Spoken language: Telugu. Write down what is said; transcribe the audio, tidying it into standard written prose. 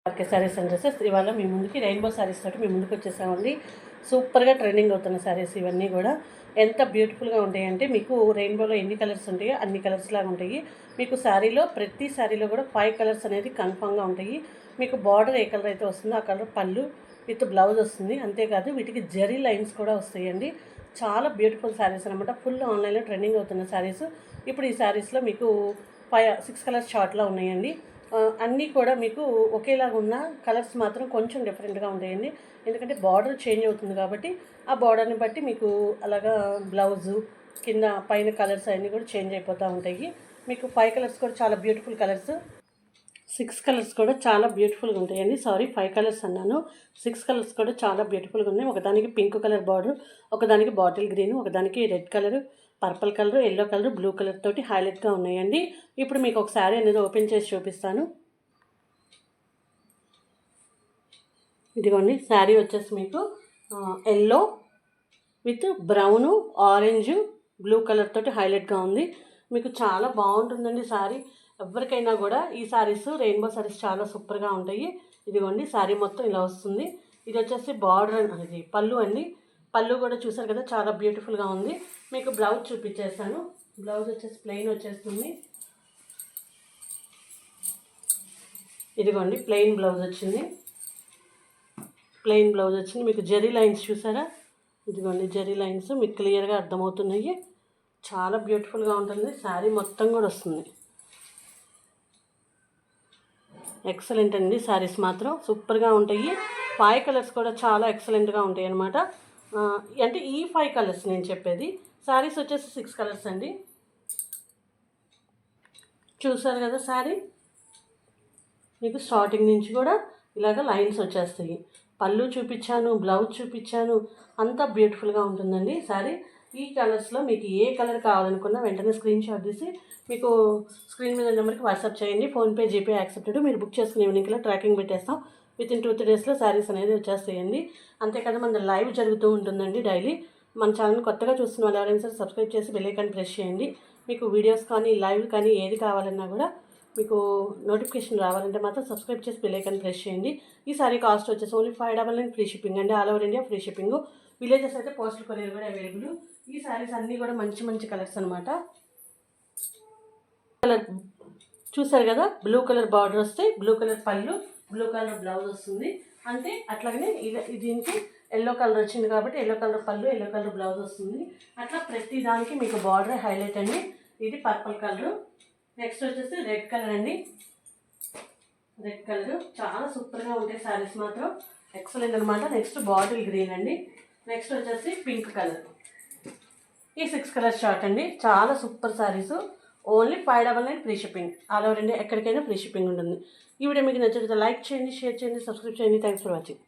ఓకే, సారీస్ అండ్ డ్రెస్సెస్ ఇవాళ మీ ముందుకి రెయిన్బో సారీస్ తోటి మీ ముందుకు వచ్చేసామండి. సూపర్గా ట్రెండింగ్ అవుతున్న సారీస్ ఇవన్నీ కూడా ఎంత బ్యూటిఫుల్గా ఉంటాయంటే మీకు రెయిన్బోలో ఎన్ని కలర్స్ ఉంటాయో అన్ని కలర్స్ లాగా ఉంటాయి. మీకు శారీలో ప్రతి శారీలో కూడా 5 కలర్స్ అనేది కన్ఫామ్గా ఉంటాయి. మీకు బార్డర్ ఏ కలర్ అయితే వస్తుందో ఆ కలర్ పళ్ళు విత్ బ్లౌజ్ వస్తుంది. అంతేకాదు వీటికి జరీ లైన్స్ కూడా వస్తాయండి. చాలా బ్యూటిఫుల్ శారీస్ అనమాట. ఫుల్ ఆన్లైన్లో ట్రెండింగ్ అవుతున్న శారీస్. ఇప్పుడు ఈ శారీస్లో మీకు 6 కలర్స్ షార్ట్లో ఉన్నాయండి. అన్నీ కూడా మీకు ఒకేలాగా ఉన్న కలర్స్ మాత్రం కొంచెం డిఫరెంట్గా ఉంటాయండి. ఎందుకంటే బార్డర్ చేంజ్ అవుతుంది కాబట్టి ఆ బార్డర్ని బట్టి మీకు అలాగా బ్లౌజు కింద పైన కలర్స్ అన్నీ కూడా చేంజ్ అయిపోతూ ఉంటాయి. మీకు 5 కలర్స్ కూడా చాలా బ్యూటిఫుల్ కలర్స్, 6 కలర్స్ కూడా చాలా బ్యూటిఫుల్గా ఉంటాయండి. సారీ, 5 కలర్స్ అన్నాను. 6 కలర్స్ కూడా చాలా బ్యూటిఫుల్గా ఉన్నాయి. ఒకదానికి పింక్ కలర్ బార్డర్, ఒకదానికి బాటిల్ గ్రీన్, ఒకదానికి red colour, purple colour, yellow colour, blue colour తోటి హైలైట్గా ఉన్నాయండి. ఇప్పుడు మీకు ఒక శారీ అనేది ఓపెన్ చేసి చూపిస్తాను. ఇదిగోండి, శారీ వచ్చేసి మీకు yellow with brown, orange, blue colour తోటి హైలైట్గా ఉంది. మీకు చాలా బాగుంటుందండి శారీ. ఎవరికైనా కూడా ఈ శారీస్ రెయిన్బో శారీస్ చాలా సూపర్గా ఉంటాయి. ఇదిగోండి, శారీ మొత్తం ఇలా వస్తుంది. ఇది వచ్చేసి బార్డర్ అనేది పళ్ళు అండి. పళ్ళు కూడా చూసారు కదా, చాలా బ్యూటిఫుల్గా ఉంది. మీకు బ్లౌజ్ చూపించేస్తాను. బ్లౌజ్ వచ్చేసి ప్లెయిన్ వచ్చేస్తుంది. ఇదిగోండి, ప్లెయిన్ బ్లౌజ్ వచ్చింది. ప్లెయిన్ బ్లౌజ్ వచ్చింది. మీకు జరీ లైన్స్ చూసారా? ఇదిగోండి, జరీ లైన్స్ మీకు క్లియర్గా అర్థమవుతున్నాయి. చాలా బ్యూటిఫుల్గా ఉంటుంది. శారీ మొత్తం కూడా వస్తుంది. ఎక్సలెంట్ అండి. శారీస్ మాత్రం సూపర్గా ఉంటాయి. 5 కలర్స్ కూడా చాలా ఎక్సలెంట్గా ఉంటాయి అన్నమాట. అంటే ఈ 5 కలర్స్ నేను చెప్పేది. శారీస్ వచ్చేసి 6 కలర్స్ అండి. చూసారు కదా శారీ? మీకు స్టార్టింగ్ నుంచి కూడా ఇలాగ లైన్స్ వచ్చేస్తాయి. పళ్ళు చూపించాను, బ్లౌజ్ చూపించాను, అంతా బ్యూటిఫుల్గా ఉంటుందండి శారీ. ఈ కలర్స్లో మీకు ఏ కలర్ కావాలనుకున్నా వెంటనే స్క్రీన్ షాట్ తీసి మీకు స్క్రీన్ మీద నెంబర్కి వాట్సాప్ చేయండి. PhonePe, GPay accepted. మీరు బుక్ చేసుకునే ఈవినింగ్లో ట్రాకింగ్ పెట్టేస్తాం. వితిన్ 2-3 డేస్లో శారీస్ అనేది వచ్చేస్తాయండి. అంతేకాదు మన లైవ్ జరుగుతూ ఉంటుందండి డైలీ. మన ఛానల్ కొత్తగా చూస్తున్న వాళ్ళు ఎవరైనా సరే సబ్స్క్రైబ్ చేసి బెల్ ఐకాన్ ప్రెస్ చేయండి. మీకు వీడియోస్ కానీ లైవ్ కానీ ఏది కావాలన్నా కూడా మీకు నోటిఫికేషన్ రావాలంటే మాత్రం సబ్స్క్రైబ్ చేసి బెల్ ఐకాన్ ప్రెస్ చేయండి. ఈ సారీ కాస్ట్ వచ్చేసి ఓన్లీ 599 ఫ్రీ షిప్పింగ్ అండి. All over India free shipping. Villages అయితే పోస్టల్ కొరియర్ కూడా అవైలబుల్. ఈ సారీస్ అన్నీ కూడా మంచి మంచి కలర్స్ అనమాట. కలర్ చూసారు కదా, బ్లూ కలర్ బార్డర్ వస్తే బ్లూ కలర్ పళ్ళు, బ్లూ కలర్ బ్లౌజ్ వస్తుంది. అంటే అట్లాగనే దీనికి ఎల్లో కలర్ వచ్చింది కాబట్టి ఎల్లో కలర్ పళ్ళు, ఎల్లో కలర్ బ్లౌజ్ వస్తుంది. అట్లా ప్రతి దానికి మీకు బార్డర్ హైలైట్ అండి. ఇది పర్పుల్ కలర్. నెక్స్ట్ వచ్చేసి రెడ్ కలర్ అండి. రెడ్ కలర్ చాలా సూపర్గా ఉంటాయి శారీస్ మాత్రం. ఎక్సలెంట్ అనమాట. నెక్స్ట్ బాటిల్ గ్రీన్ అండి. నెక్స్ట్ వచ్చేసి పింక్ కలర్. ఈ 6 కలర్ షార్ట్ అండి. చాలా super saris. Only 599 free shipping. All over India ఎక్కడికైనా ఫ్రీ షిప్పింగ్ ఉంటుంది. ఈ వీడియో మీకు నచ్చితే లైక్ చేయండి, షేర్ చేయండి, సబ్స్క్రైబ్ చేయండి. Thanks for watching.